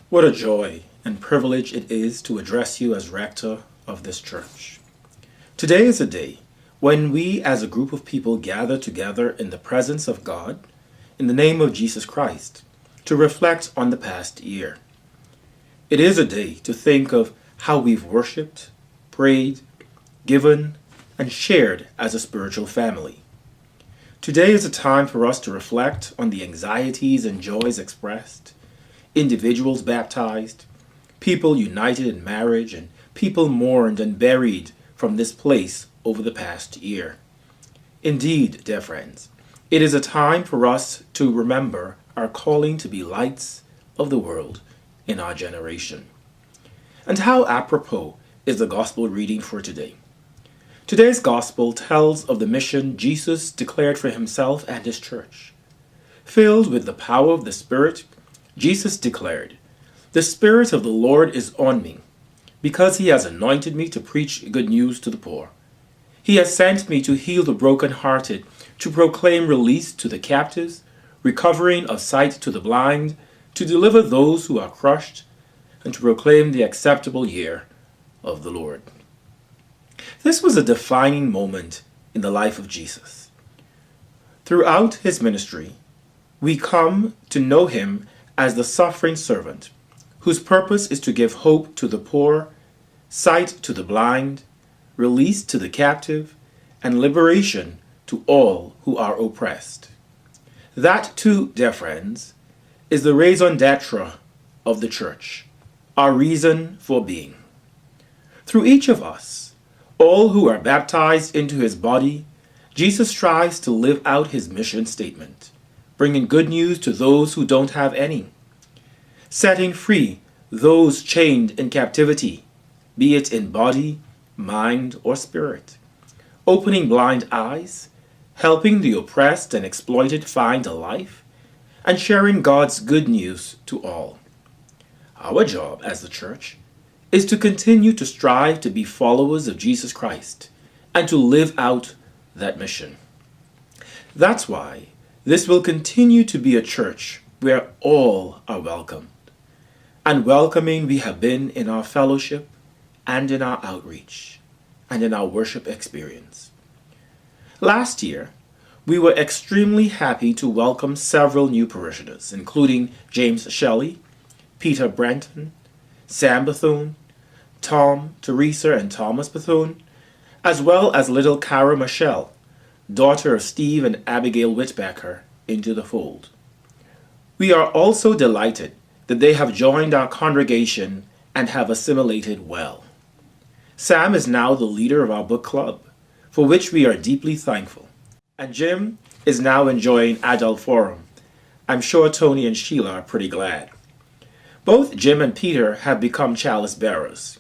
What a joy and privilege it is to address you as rector of this church. Today is a day when we as a group of people gather together in the presence of God, in the name of Jesus Christ, to reflect on the past year. It is a day to think of how we've worshipped, prayed, given, and shared as a spiritual family. Today is a time for us to reflect on the anxieties and joys expressed, individuals baptized, people united in marriage, and people mourned and buried from this place over the past year. Indeed, dear friends, it is a time for us to remember our calling to be lights of the world in our generation. And how apropos is the gospel reading for today? Today's gospel tells of the mission Jesus declared for himself and his church. Filled with the power of the Spirit, Jesus declared, "The Spirit of the Lord is on me, because he has anointed me to preach good news to the poor. He has sent me to heal the brokenhearted, to proclaim release to the captives, recovering of sight to the blind, to deliver those who are crushed, and to proclaim the acceptable year of the Lord." This was a defining moment in the life of Jesus. Throughout his ministry, we come to know him as the suffering servant, whose purpose is to give hope to the poor, sight to the blind, release to the captive, and liberation to all who are oppressed. That too, dear friends, is the raison d'etre of the church, our reason for being. Through each of us, all who are baptized into his body, Jesus strives to live out his mission statement, bringing good news to those who don't have any, setting free those chained in captivity, be it in body, mind, or spirit, opening blind eyes, helping the oppressed and exploited find a life, and sharing God's good news to all. Our job as the church is to continue to strive to be followers of Jesus Christ and to live out that mission. That's why this will continue to be a church where all are welcomed. And welcoming we have been in our fellowship and in our outreach and in our worship experience. Last year, we were extremely happy to welcome several new parishioners, including James Shelley, Peter Brenton, Sam Bethune, Tom, Teresa, and Thomas Bethune, as well as little Cara Michelle, daughter of Steve and Abigail Whitbecker, into the fold. We are also delighted that they have joined our congregation and have assimilated well. Sam is now the leader of our book club, for which we are deeply thankful. And Jim is now enjoying Adult Forum. I'm sure Tony and Sheila are pretty glad. Both Jim and Peter have become chalice bearers.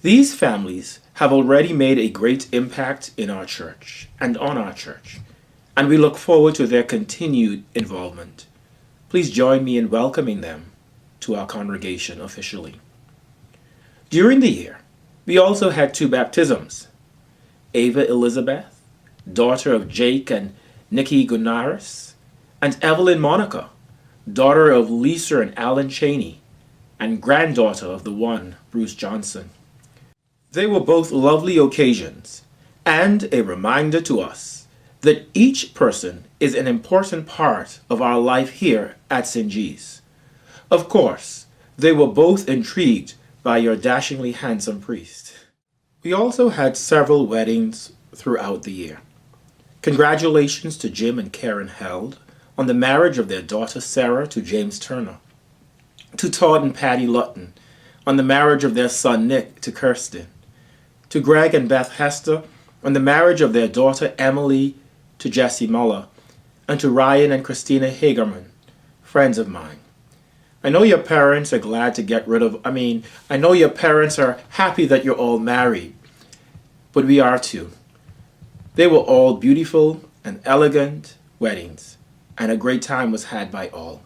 These families have already made a great impact in our church and on our church, and we look forward to their continued involvement. Please join me in welcoming them to our congregation officially. During the year, we also had 2 baptisms. Ava Elizabeth, daughter of Jake and Nikki Gunaris, and Evelyn Monica, daughter of Lisa and Alan Cheney, and granddaughter of the one, Bruce Johnson. They were both lovely occasions, and a reminder to us that each person is an important part of our life here at St. G's. Of course, they were both intrigued by your dashingly handsome priest. We also had several weddings throughout the year. Congratulations to Jim and Karen Held on the marriage of their daughter Sarah to James Turner, to Todd and Patty Lutton on the marriage of their son Nick to Kirsten, to Greg and Beth Hester on the marriage of their daughter Emily to Jesse Muller, and to Ryan and Christina Hagerman, friends of mine. I know your parents are glad to get rid of, I know your parents are happy that you're all married, but we are too. They were all beautiful and elegant weddings, and a great time was had by all.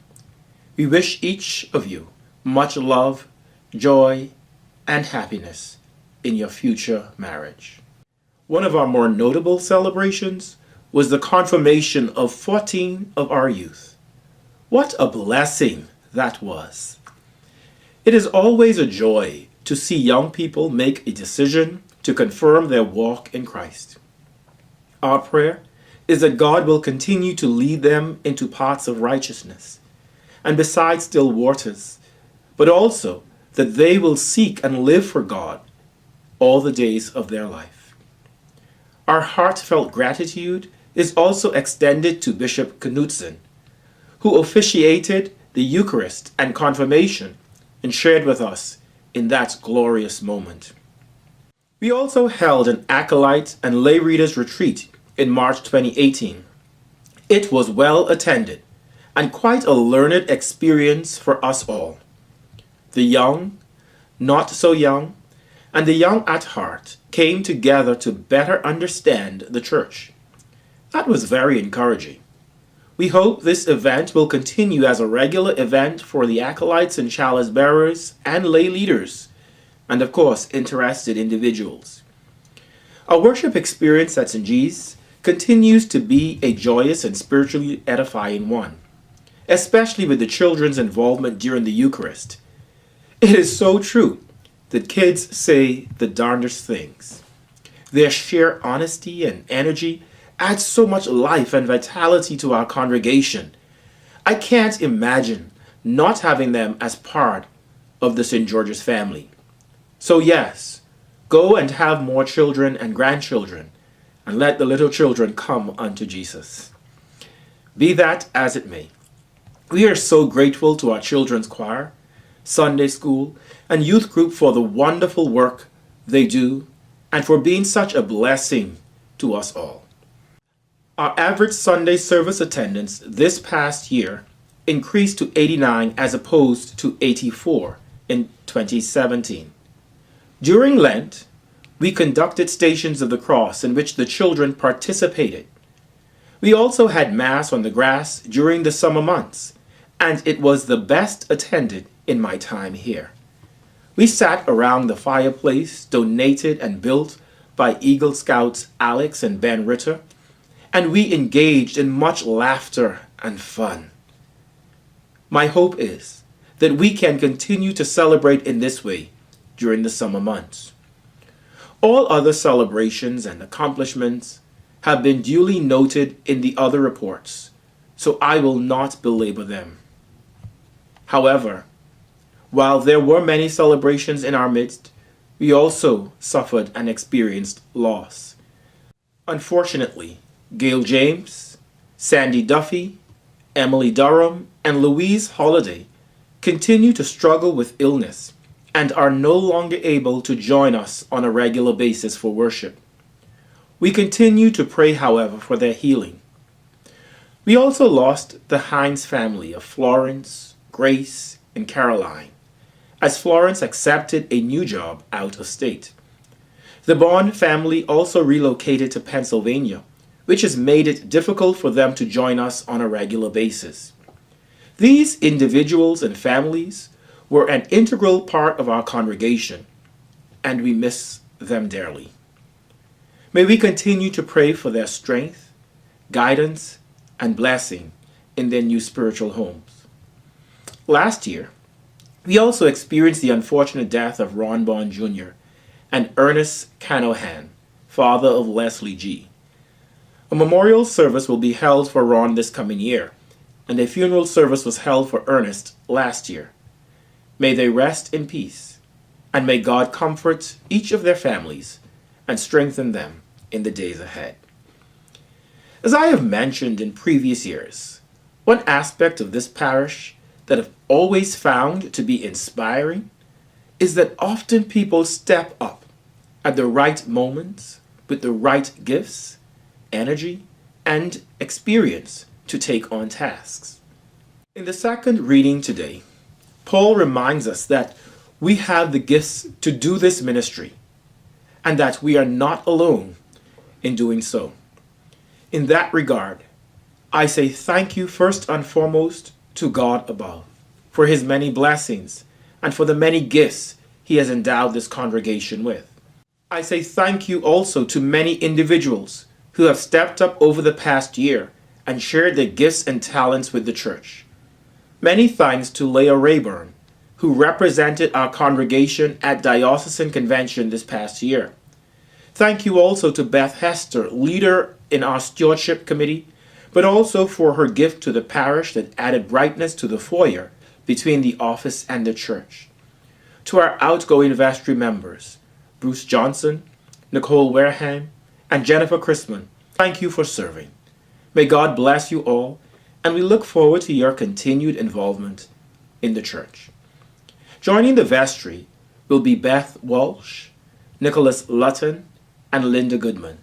We wish each of you much love, joy, and happiness in your future marriage. One of our more notable celebrations was the confirmation of 14 of our youth. What a blessing that was. It is always a joy to see young people make a decision to confirm their walk in Christ. Our prayer is that God will continue to lead them into paths of righteousness and beside still waters, but also that they will seek and live for God all the days of their life. Our heartfelt gratitude is also extended to Bishop Knudsen, who officiated the Eucharist and confirmation and shared with us in that glorious moment. We also held an acolyte and lay readers retreat in March 2018. It was well attended and quite a learned experience for us all. The young, not so young, and the young at heart came together to better understand the church. That was very encouraging. We hope this event will continue as a regular event for the acolytes and chalice bearers and lay leaders, and of course interested individuals. Our worship experience at St. G's continues to be a joyous and spiritually edifying one, especially with the children's involvement during the Eucharist. It is so true that kids say the darndest things. Their sheer honesty and energy adds so much life and vitality to our congregation. I can't imagine not having them as part of the St. George's family. So yes, go and have more children and grandchildren, and let the little children come unto Jesus. Be that as it may, we are so grateful to our children's choir, Sunday school, and youth group for the wonderful work they do and for being such a blessing to us all. Our average Sunday service attendance this past year increased to 89 as opposed to 84 in 2017. During Lent, we conducted Stations of the Cross in which the children participated. We also had Mass on the grass during the summer months, and it was the best attended in my time here. We sat around the fireplace donated and built by Eagle Scouts Alex and Ben Ritter, and we engaged in much laughter and fun. My hope is that we can continue to celebrate in this way during the summer months. All other celebrations and accomplishments have been duly noted in the other reports, so I will not belabor them. However, while there were many celebrations in our midst, we also suffered and experienced loss. Unfortunately, Gail James, Sandy Duffy, Emily Durham, and Louise Holliday continue to struggle with illness and are no longer able to join us on a regular basis for worship. We continue to pray, however, for their healing. We also lost the Hines family of Florence, Grace, and Caroline, as Florence accepted a new job out of state. The Bond family also relocated to Pennsylvania, which has made it difficult for them to join us on a regular basis. These individuals and families were an integral part of our congregation, and we miss them dearly. May we continue to pray for their strength, guidance, and blessing in their new spiritual homes. Last year, we also experienced the unfortunate death of Ron Bond Jr. and Ernest Canohan, father of Leslie G. A memorial service will be held for Ron this coming year, and a funeral service was held for Ernest last year. May they rest in peace, and may God comfort each of their families and strengthen them in the days ahead. As I have mentioned in previous years, one aspect of this parish that I've always found to be inspiring is that often people step up at the right moments with the right gifts, energy, and experience to take on tasks. In the second reading today, Paul reminds us that we have the gifts to do this ministry and that we are not alone in doing so. In that regard, I say thank you first and foremost to God above for his many blessings and for the many gifts he has endowed this congregation with. I say thank you also to many individuals who have stepped up over the past year and shared their gifts and talents with the church. Many thanks to Leah Rayburn, who represented our congregation at Diocesan Convention this past year. Thank you also to Beth Hester, leader in our Stewardship Committee, but also for her gift to the parish that added brightness to the foyer between the office and the church. To our outgoing vestry members, Bruce Johnson, Nicole Wareham, and Jennifer Chrisman, thank you for serving. May God bless you all, and we look forward to your continued involvement in the church. Joining the vestry will be Beth Walsh, Nicholas Lutton, and Linda Goodman,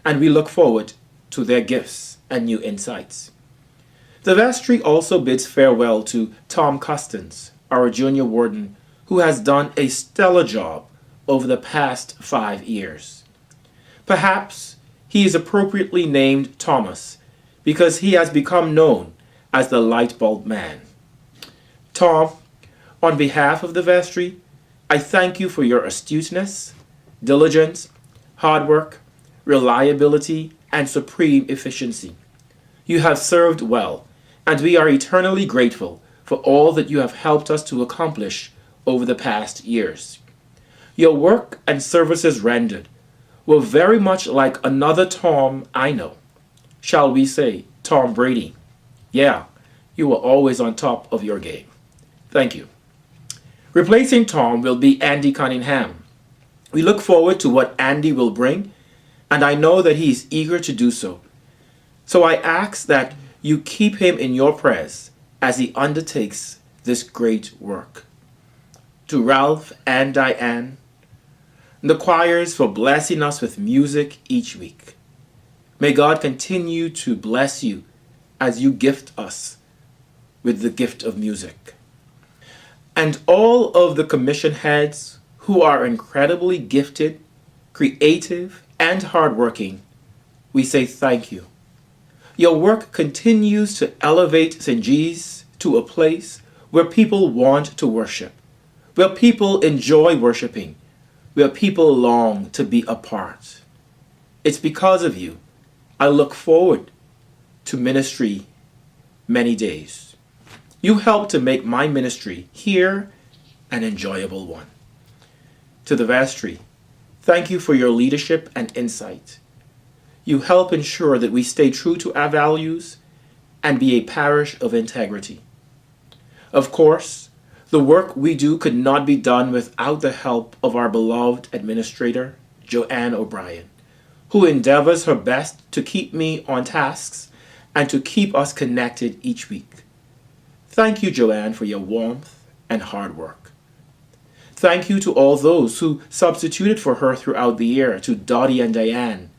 and we look forward to their gifts and new insights. The vestry also bids farewell to Tom Custance, our junior warden, who has done a stellar job over the past 5 years. Perhaps he is appropriately named Thomas because he has become known as the light bulb man. Tom, on behalf of the vestry, I thank you for your astuteness, diligence, hard work, reliability, and supreme efficiency. You have served well, and we are eternally grateful for all that you have helped us to accomplish over the past years. Your work and services rendered were very much like another Tom I know. Shall we say, Tom Brady? Yeah, you were always on top of your game. Thank you. Replacing Tom will be Andy Cunningham. We look forward to what Andy will bring, and I know that he is eager to do so. So I ask that you keep him in your prayers as he undertakes this great work. To Ralph and Diane, the choirs for blessing us with music each week. May God continue to bless you as you gift us with the gift of music. And all of the commission heads who are incredibly gifted, creative, and hardworking, we say thank you. Your work continues to elevate St. G's to a place where people want to worship, where people enjoy worshiping, where people long to be a part. It's because of you I look forward to ministry many days. You help to make my ministry here an enjoyable one. To the vestry, thank you for your leadership and insight. You help ensure that we stay true to our values and be a parish of integrity. Of course, the work we do could not be done without the help of our beloved administrator, Joanne O'Brien, who endeavors her best to keep me on tasks and to keep us connected each week. Thank you, Joanne, for your warmth and hard work. Thank you to all those who substituted for her throughout the year, to Dottie and Diane,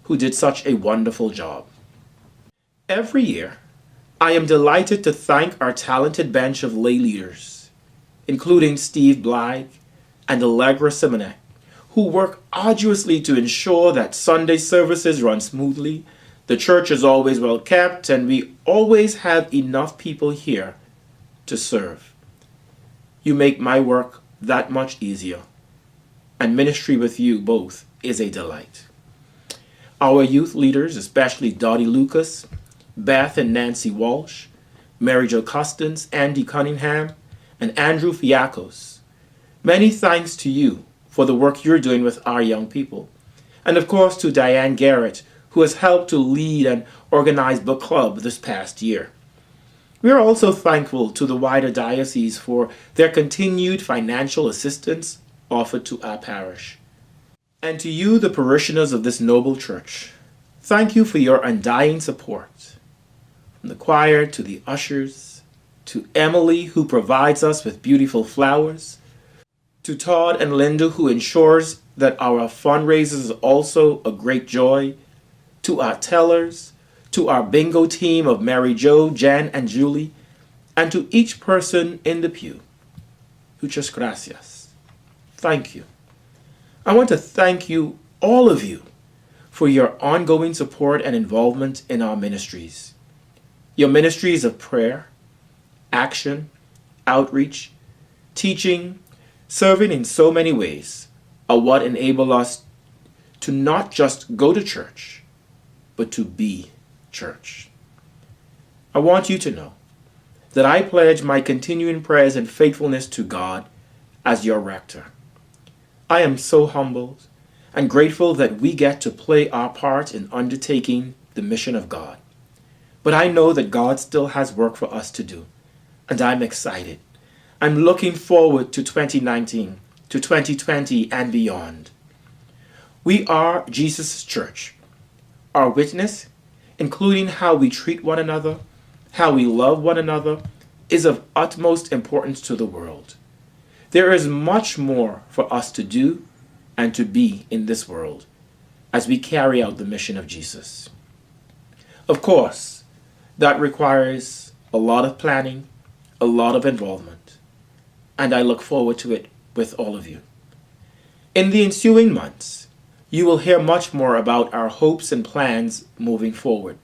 who did such a wonderful job. Every year, I am delighted to thank our talented bench of lay leaders, including Steve Blythe and Allegra Simonek, who work arduously to ensure that Sunday services run smoothly, the church is always well kept, and we always have enough people here to serve. You make my work that much easier, and ministry with you both is a delight. Our youth leaders, especially Dottie Lucas, Beth and Nancy Walsh, Mary Jo Custance, Andy Cunningham, and Andrew Fiacos, many thanks to you for the work you're doing with our young people. And of course to Diane Garrett, who has helped to lead and organize book club this past year. We are also thankful to the wider diocese for their continued financial assistance offered to our parish. And to you, the parishioners of this noble church, thank you for your undying support. From the choir to the ushers, to Emily, who provides us with beautiful flowers, to Todd and Linda, who ensures that our fundraisers is also a great joy, to our tellers, to our bingo team of Mary Jo, Jan, and Julie, and to each person in the pew. Muchas gracias. Thank you. I want to thank you, all of you, for your ongoing support and involvement in our ministries. Your ministries of prayer, action, outreach, teaching, serving in so many ways are what enable us to not just go to church, but to be church. I want you to know that I pledge my continuing prayers and faithfulness to God as your rector. I am so humbled and grateful that we get to play our part in undertaking the mission of God. But I know that God still has work for us to do, and I'm excited. I'm looking forward to 2019, to 2020 and beyond. We are Jesus' church. Our witness, including how we treat one another, how we love one another, is of utmost importance to the world. There is much more for us to do and to be in this world as we carry out the mission of Jesus. Of course, that requires a lot of planning, a lot of involvement, and I look forward to it with all of you. In the ensuing months, you will hear much more about our hopes and plans moving forward.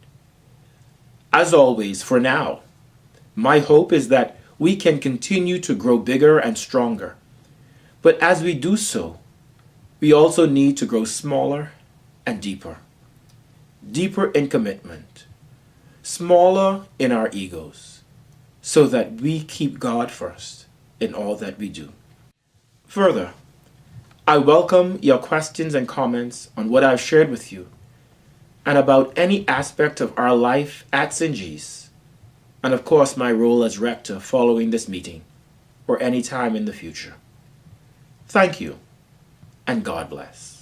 As always, for now, my hope is that we can continue to grow bigger and stronger. But as we do so, we also need to grow smaller and deeper. Deeper in commitment, smaller in our egos, so that we keep God first in all that we do. Further, I welcome your questions and comments on what I've shared with you and about any aspect of our life at St. G's, and of course my role as rector following this meeting or any time in the future. Thank you, and God bless.